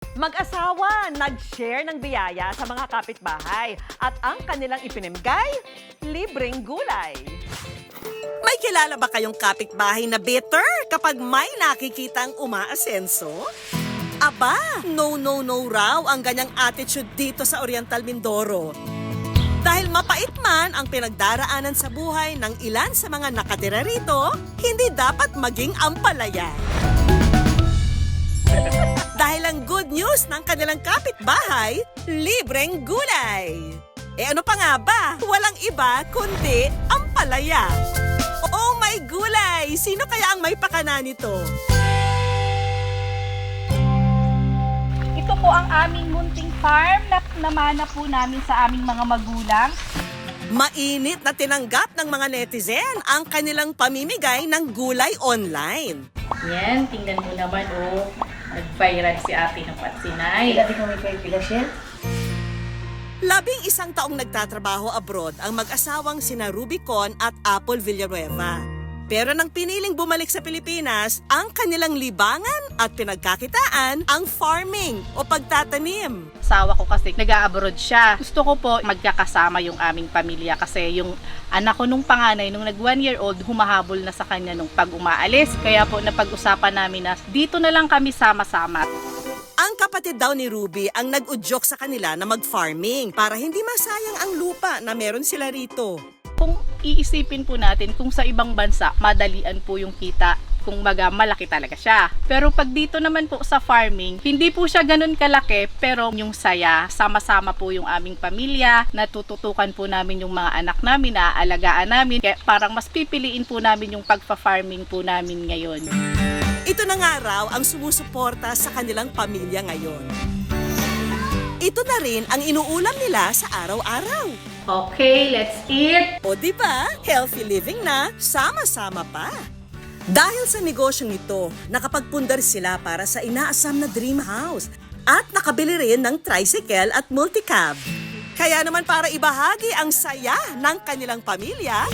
Mag-asawa, nag-share ng biyaya sa mga kapitbahay at ang kanilang ipinamigay, libreng gulay. May kilala ba kayong kapitbahay na bitter kapag may nakikitang umaasenso? Aba, no raw ang ganyang attitude dito sa Oriental Mindoro. Dahil mapait man ang pinagdaraanan sa buhay ng ilan sa mga nakatira rito, hindi dapat maging ampalaya. Dahil ang good news ng kanilang kapitbahay, libreng gulay. Ano pa nga ba? Walang iba kundi ampalaya. Oh my gulay! Sino kaya ang may pakana nito? Ito po ang aming munting farm na namana po namin sa aming mga magulang. Mainit na tinanggap ng mga netizen ang kanilang pamimigay ng gulay online. Yan, tingnan mo naman, oh. Nag-viral si ate ng patsinay. Dati kami kay Pilasya. 11 taong nagtatrabaho abroad ang mag-asawang sina Rubicon at Apple Villanueva. Pero nang piniling bumalik sa Pilipinas, ang kanilang libangan at pinagkakitaan ang farming o pagtatanim. Asawa ko kasi nag-a-abroad siya. Gusto ko po magkakasama yung aming pamilya kasi yung anak ko nung panganay, nung nag 1-year-old, humahabol na sa kanya nung pag umaalis. Kaya po napag-usapan namin na dito na lang kami sama-sama. Ang kapatid daw ni Ruby ang nag-udyok sa kanila na mag-farming para hindi masayang ang lupa na meron sila rito. Kung iisipin po natin kung sa ibang bansa, madalian po yung kita. Kung baga, malaki talaga siya. Pero pag dito naman po sa farming, hindi po siya ganun kalaki, pero yung saya, sama-sama po yung aming pamilya, natututukan po namin yung mga anak namin, naaalagaan namin, kaya parang mas pipiliin po namin yung pagpa-farming po namin ngayon. Ito na nga raw ang sumusuporta sa kanilang pamilya ngayon. Ito na rin ang inuulam nila sa araw-araw. Okay, let's eat! O di ba? Healthy living na, sama-sama pa. Dahil sa negosyong ito, nakapagpundar sila para sa inaasam na dream house at nakabili rin ng tricycle at multicab. Kaya naman para ibahagi ang saya ng kanilang pamilya,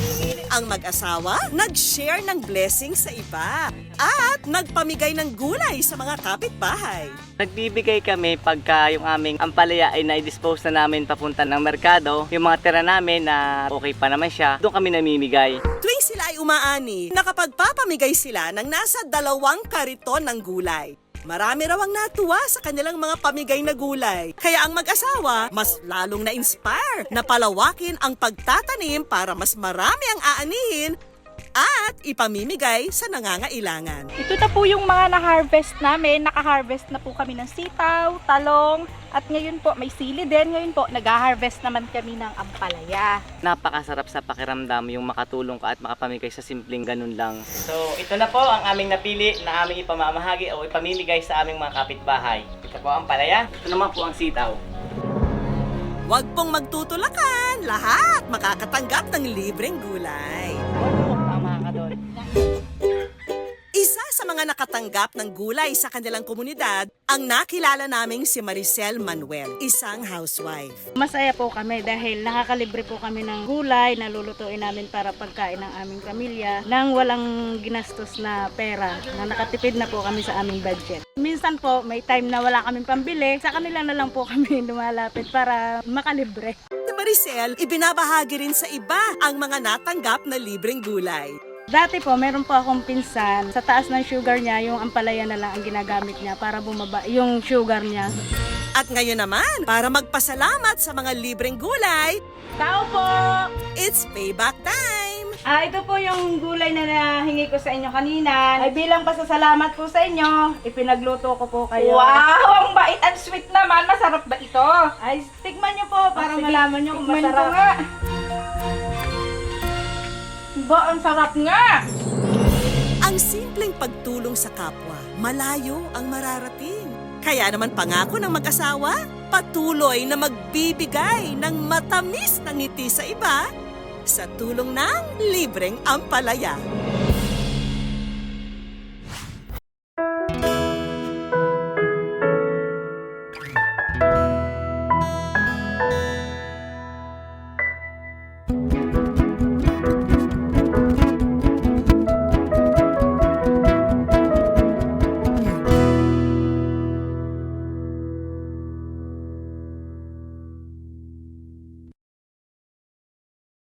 ang mag-asawa nag-share ng blessing sa iba at nagpamigay ng gulay sa mga kapitbahay. Nagbibigay kami pagka yung aming ampalaya ay na-dispose na namin papunta ng merkado. Yung mga tira namin na okay pa naman siya, doon kami namimigay. Tuwing sila ay umaani, nakapagpapamigay sila ng nasa 2 kariton ng gulay. Marami raw ang natuwa sa kanilang mga pamigay na gulay. Kaya ang mag-asawa, mas lalong na-inspire na palawakin ang pagtatanim para mas marami ang aanihin at ipamimigay sa nangangailangan. Ito na po yung mga na-harvest namin. Naka-harvest na po kami ng sitaw, talong, at ngayon po may sili din. Ngayon po nag-harvest naman kami ng ampalaya. Napakasarap sa pakiramdam yung makatulong ka at makapamigay sa simpleng ganun lang. So ito na po ang aming napili na aming ipamamahagi o ipamimigay sa aming mga kapitbahay. Ito po ang palaya, ito naman po ang sitaw. Huwag pong magtutulakan, lahat makakatanggap ng libreng gulay. Isa sa mga nakatanggap ng gulay sa kanilang komunidad, ang nakilala naming si Maricel Manuel, isang housewife. Masaya po kami dahil nakakalibre po kami ng gulay na lulutuin namin para pagkain ng aming pamilya nang walang ginastos na pera, na nakatipid na po kami sa aming budget. Minsan po may time na wala kaming pambili, sa kanila na lang po kami lumalapit para makalibre. Si Maricel, ibinabahagi rin sa iba ang mga natanggap na libreng gulay. Dati po, meron po akong pinsan, sa taas ng sugar niya, yung ampalaya na lang ang ginagamit niya para bumaba yung sugar niya. At ngayon naman, para magpasalamat sa mga libreng gulay, Tao po! it's payback time! Ito po yung gulay na nahingi ko sa inyo kanina. Ay bilang pasasalamat po sa inyo, ipinagluto ko po kayo. Wow! Ang bait and sweet naman. Masarap ba ito? Ay, tikman nyo po para malaman nyo kung masarap. Ko nga. Ba, ang sarap nga! Ang simpleng pagtulong sa kapwa, malayo ang mararating. Kaya naman pangako ng mag-asawa, patuloy na magbibigay ng matamis na ngiti sa iba sa tulong ng libreng ampalaya.